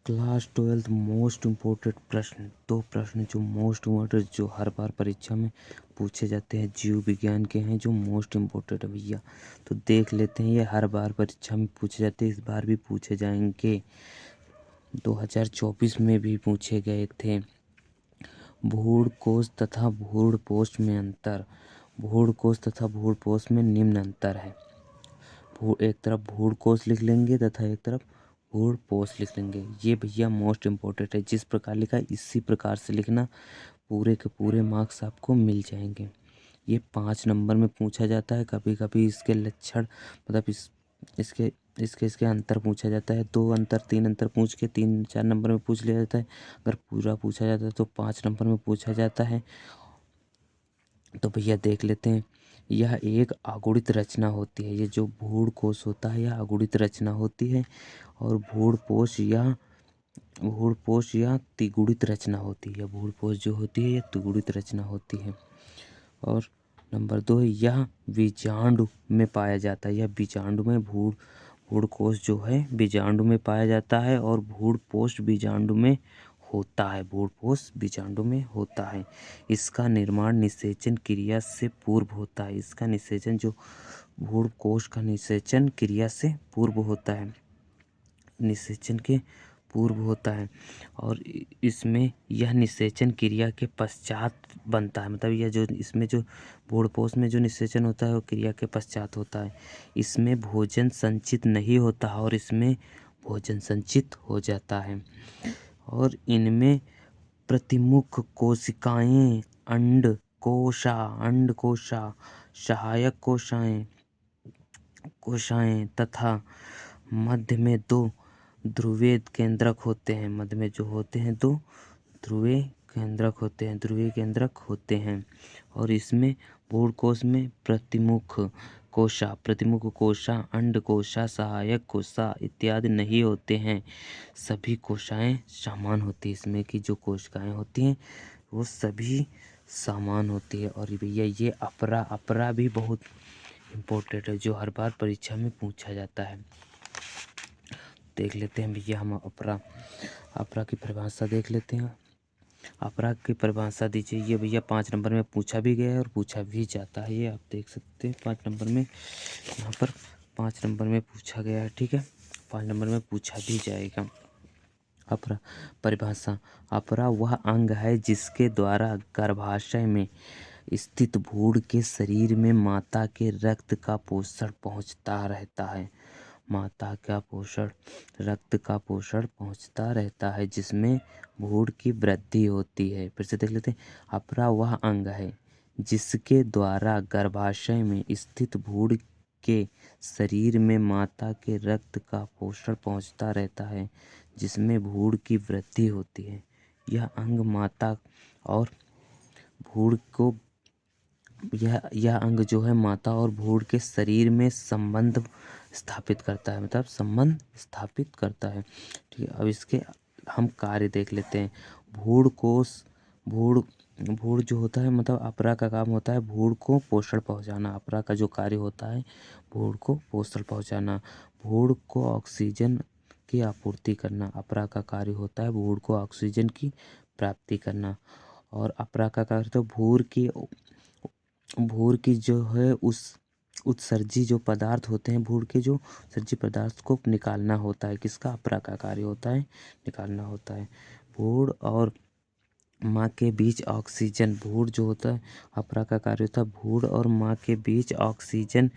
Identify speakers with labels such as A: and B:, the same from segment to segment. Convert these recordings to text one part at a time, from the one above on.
A: Class 12 most important प्रश्न, दो प्रश्न जो मोस्ट इम्पोर्टेंट, जो हर बार परीक्षा में पूछे जाते हैं, जीव विज्ञान के हैं, जो मोस्ट इम्पोर्टेंट है भैया। तो देख लेते हैं, ये हर बार परीक्षा में पूछे जाते हैं, इस बार भी पूछे जाएंगे। 2024 में भी पूछे गए थे। भूड़ कोश तथा भूड़ पोस्ट में अंतर। भूड़ कोश तथा भूड़ पोस्ट में निम्न अंतर है। एक तरफ भूड़ कोश लिख लेंगे तथा एक तरफ भूड़ पोस्ट लिख लेंगे। ये भैया मोस्ट इम्पोर्टेंट है, जिस प्रकार लिखा है इसी प्रकार से लिखना, पूरे के पूरे मार्क्स आपको मिल जाएंगे। ये 5 नंबर में पूछा जाता है। कभी कभी इसके लक्षण मतलब इसके अंतर पूछा जाता है। 2 अंतर 3 अंतर पूछ के 3-4 नंबर में पूछ लिया जाता है। अगर पूरा पूछा जाता है तो 5 नंबर में पूछा जाता है। तो भैया देख लेते हैं, यह एक अगुणित रचना होती है। ये जो भूड़ कोश होता है यह अगुणित रचना होती है, और भूड़ पोष या त्रिगुणित रचना होती है। भूड़ पोष जो होती है यह त्रिगुणित रचना होती है। और नंबर 2 है, यह बीजांड में पाया जाता है। यह बीजांड में भूड़ कोश जो है बीजांड में पाया जाता है, और भूड़ पोष बीजांड में होता है। भूड़ पोष बीजांड में होता है। इसका निर्माण निषेचन क्रिया से पूर्व होता है। इसका निषेचन जो भूड़ कोश का निषेचन क्रिया से पूर्व होता है, निषेचन के पूर्व होता है। और इसमें यह निषेचन क्रिया के पश्चात बनता है। मतलब यह जो इसमें जो भूड़पोष में जो निषेचन होता है वो क्रिया के पश्चात होता है। इसमें भोजन संचित नहीं होता और इसमें भोजन संचित हो जाता है। और इनमें प्रतिमुख कोशिकाएं अंडकोशा, सहायक कोशाएं तथा मध्य में 2 ध्रुवीय केंद्रक होते हैं। मध्य में जो होते हैं 2 ध्रुवीय केंद्रक होते हैं। और इसमें भूड़ कोश में प्रतिमुख कोशा, अंडकोशा, सहायक कोशा इत्यादि नहीं होते हैं। सभी कोशाएं समान होती है। इसमें की जो कोशिकाएं होती हैं वो सभी समान होती है। और भैया ये अपरा भी बहुत इम्पोर्टेंट है, जो हर बार परीक्षा में पूछा जाता है। देख लेते हैं भैया हम अपरा की परिभाषा देख लेते हैं। अपरा की परिभाषा दीजिए। ये भैया 5 नंबर में पूछा भी गया है और पूछा भी जाता है। ये आप देख सकते हैं 5 नंबर में, यहाँ पर 5 नंबर में पूछा गया है। ठीक है, 5 नंबर में पूछा भी जाएगा। अपरा परिभाषा, अपरा वह अंग है जिसके द्वारा गर्भाशय में स्थित भ्रूण के शरीर में माता के रक्त का पोषण पहुंचता रहता है। माता का रक्त का पोषण पहुंचता रहता है, जिसमें भ्रूण की वृद्धि होती है। फिर से देख लेते हैं, अपरा वह अंग है जिसके द्वारा गर्भाशय में स्थित भ्रूण के शरीर में माता के रक्त का पोषण पहुंचता रहता है, जिसमें भ्रूण की वृद्धि होती है। यह अंग माता और भ्रूण को यह अंग जो है माता और भ्रूण के शरीर में संबंध स्थापित करता है। मतलब संबंध स्थापित करता है। ठीक है, अब इसके हम कार्य देख लेते हैं। भ्रूण जो होता है, मतलब अपरा का काम होता है भ्रूण को पोषण पहुंचाना। अपरा का जो कार्य होता है भ्रूण को पोषण पहुंचाना। भ्रूण को ऑक्सीजन की आपूर्ति करना। अपरा का कार्य होता है भ्रूण को ऑक्सीजन की प्राप्ति करना। और अपरा का कार्य तो भ्रूण की जो है उत्सर्जी जो पदार्थ होते हैं, भ्रूण के जो उत्सर्जी पदार्थ को निकालना होता है। किसका? अपरा का कार्य होता है निकालना होता है। भ्रूण और माँ के बीच ऑक्सीजन, भ्रूण जो होता है अपरा का कार्य होता है भ्रूण और माँ के बीच ऑक्सीजन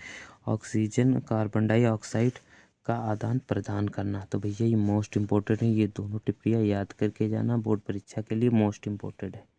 A: कार्बन डाइऑक्साइड का आदान प्रदान करना। तो भैया ये मोस्ट इम्पोर्टेंट है। ये दोनों टिप्पणियाँ याद करके जाना, बोर्ड परीक्षा के लिए मोस्ट इम्पोर्टेंट है।